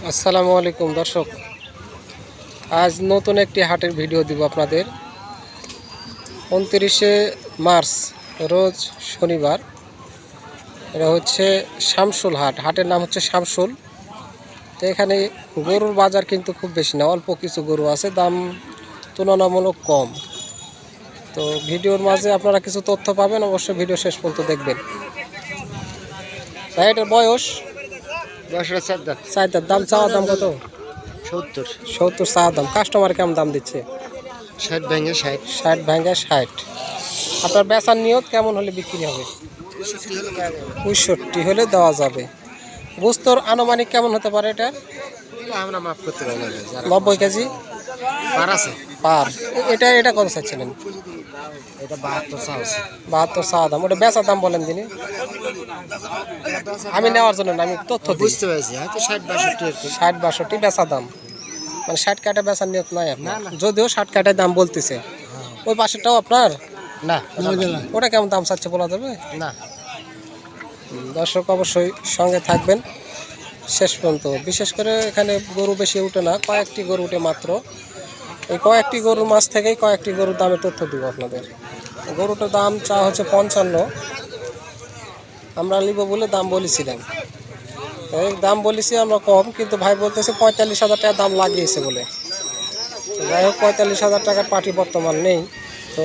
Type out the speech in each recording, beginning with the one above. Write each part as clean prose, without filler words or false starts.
আসসালামু আলাইকুম দর্শক, আজ নতুন একটি হাটের ভিডিও দিব আপনাদের। 29শে মার্চ রোজ শনিবার। এটা হচ্ছে শামসুল হাট। হাটের নাম হচ্ছে শামসুল। তো এখানে গরুর বাজার কিন্তু খুব বেশি না, অল্প কিছু গরু আছে, দাম তুলনামূলক কম। তো ভিডিওর মাঝে আপনারা কিছু তথ্য পাবেন, অবশ্যই ভিডিও শেষ পর্যন্ত দেখবেন। ভাই এটার বয়স? চার দাম চাওয়া দাম কত? 70 চাওয়া দাম। কাস্টমার কেমন দাম দিচ্ছে? 60 ভেঙে 60। 60 ভেঙে 60। আপনার বেচার নিয়ত কেমন হলে বিক্রি হবে? 65 হলে দেওয়া যাবে। গোস্তর আনুমানিক কেমন হতে পারে এটা? আমরা মাফ করতে পারি না। 90 কেজি পার আছে। পার। এটা কত চাচ্ছিলেন? এটা 72 চাওছে। 72 চাওয়া দাম। ওটা বেচার দাম বলেন দিনই, আমি নেওয়ার জন্য না, আমি তথ্য দিই। বুঝতে পারছি, হয়তো 60 62। 60 62 বেচা দাম, মানে 60 কাটা বেচার নিয়ত নাই আপনার? যদিও 60 কাটায় দাম বলতেছে। ওই পাশেরটাও আপনার? না, ওটা কেমন দাম চাচ্ছে বলা যাবে না। দর্শক অবশ্যই সঙ্গে থাকবেন শেষ পর্যন্ত। বিশেষ করে এখানে গরু বেশি উঠে না, কয়েকটি গরু উঠে মাত্র। এই কয়েকটি গরুর মাছ থেকেই কয়েকটি গরুর দামের তথ্য দিব আপনাদের। গরুটার দাম চা হচ্ছে 55, আমরা নিব বলে দাম বলেছিলাম। এই দাম বলেছি আমরা কম, কিন্তু ভাই বলতেছে 45,000 টাকা দাম লাগিয়েছে বলে। যাই হোক, 45,000 টাকার পার্টি বর্তমান নেই, তো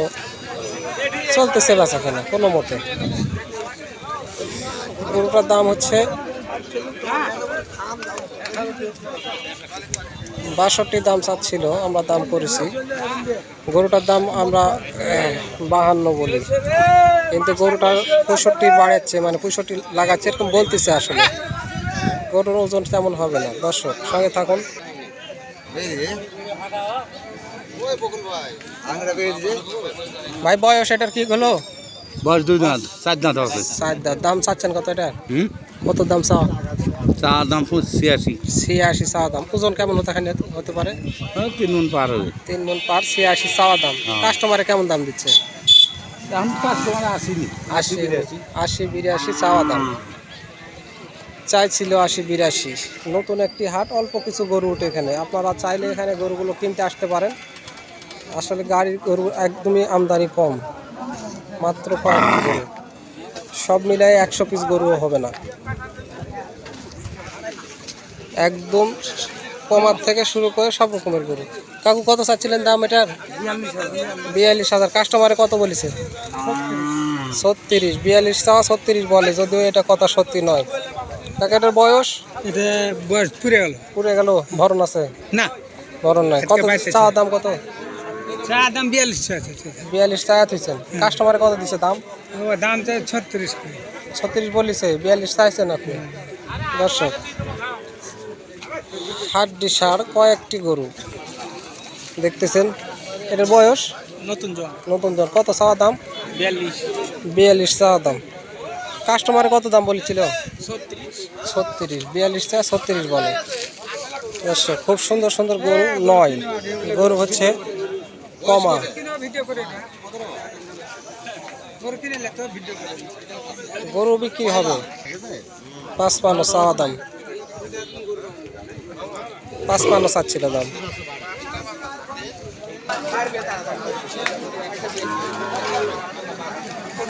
চলতেছে বেচা কেনা কোনো মতে। গরুটার দাম হচ্ছে 62 দাম চাচ্ছিল, আমরা দাম করেছি। গরুটার দাম আমরা 52 বলি, কিন্তু গরুটার 65 বাড়াচ্ছে, মানে 65 লাগাচ্ছে এরকম বলতেছে। আসলে গরুর ওজন তেমন হবে না। দর্শক সঙ্গে থাকুন। ভাই বয়স এটার কি হলো? বয়স 2 দাঁত 4 দাঁত হবে। 4 দাম। দাম চাচ্ছেন কত এটার? কত দাম চাওয়া? চা দাম 86। 86 চাওয়া দাম। ওজন কেমন হতে পারে? 3 মণ পার হবে। 3 মণ পার। 86 চাওয়া দাম। কাস্টমারে কেমন দাম দিচ্ছে? এখন কাস্টমার আসেনি। 80 82 চাওয়া দাম। চাইছিল 80 82। নতুন একটি হাট, অল্প কিছু গরু উঠে এখানে। আপনারা চাইলে এখানে গরুগুলো কিনতে আসতে পারেন। আসলে গাড়ির গরু একদমই আমদানি কম, মাত্র কয়েকটি গরু। সব মিলাই 100 পিস গরুও হবে না। একদম কমার থেকে শুরু করে সব রকমের গরু। কাকু কত চাচ্ছিলেন দাম এটার? 42,000। কাস্টমারে কত বলেছে? 36। 42 চাওয়া, 36 বলে, যদিও এটা কথা সত্যি নয়। কাকা এটার বয়স? এটা বয়স পুরে গেল। ভরণ আছে না? ভরণ নাই। কত চাওয়া দাম কত? চা দাম 42 আছে। 42 টাকা দিচ্ছেন। কাস্টমারে কত দিচ্ছে দাম? দাম চাই 36। 36 বলেছে, 42 চাইছেন আপনি। দর্শক হাড্ডি সার কয়েকটি গরু দেখতেছেন। এটার বয়স? নতুন জন। কত চাওয়া দাম? 42 চাওয়া দাম। কাস্টমারে কত দাম বলেছিল? 36। 42 টাকা 36 বলে। দর্শক খুব সুন্দর সুন্দর গরু নয়, গরু হচ্ছে কমা। গরু বিক্রি হবে 55 চাওয়া দাম। 55 চাচ্ছিল দাম।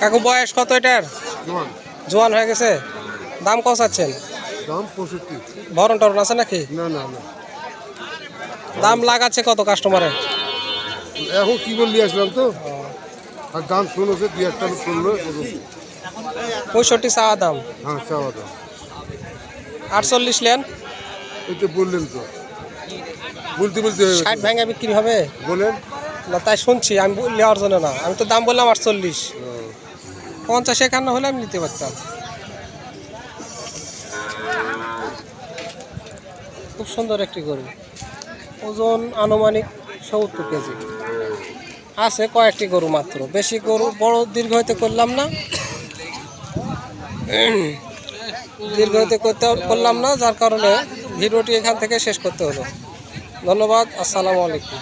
কাকু বয়স কত এটার? জোয়ান হয়ে গেছে। দাম কত চাচ্ছেন? দাম 65। ভরণ টরণ আছে নাকি? না। দাম লাগাচ্ছে কত কাস্টমারে? এখন কি বললি আসলাম তো, আর দাম শুনেছে 2 একটা শুনলো। 65 চাওয়া দাম। হ্যাঁ, চাওয়া দাম 48 নেন। এই তো বললেন তো, বলতে 60 ভেঙে বিক্রি হবে বলেন না, তাই শুনছি। আমি নেওয়ার জন্য না, আমি তো দাম বললাম 48। 50 51 হলে আমি নিতে পারতাম। খুব সুন্দর একটি গরু, ওজন আনুমানিক 70 কেজি। আছে কয়েকটি গরু মাত্র, বেশি গরু বড় দীর্ঘ হইতে করলাম না, যার কারণে ভিডিওটি এখান থেকে শেষ করতে হলো। ধন্যবাদ। আসসালামু আলাইকুম।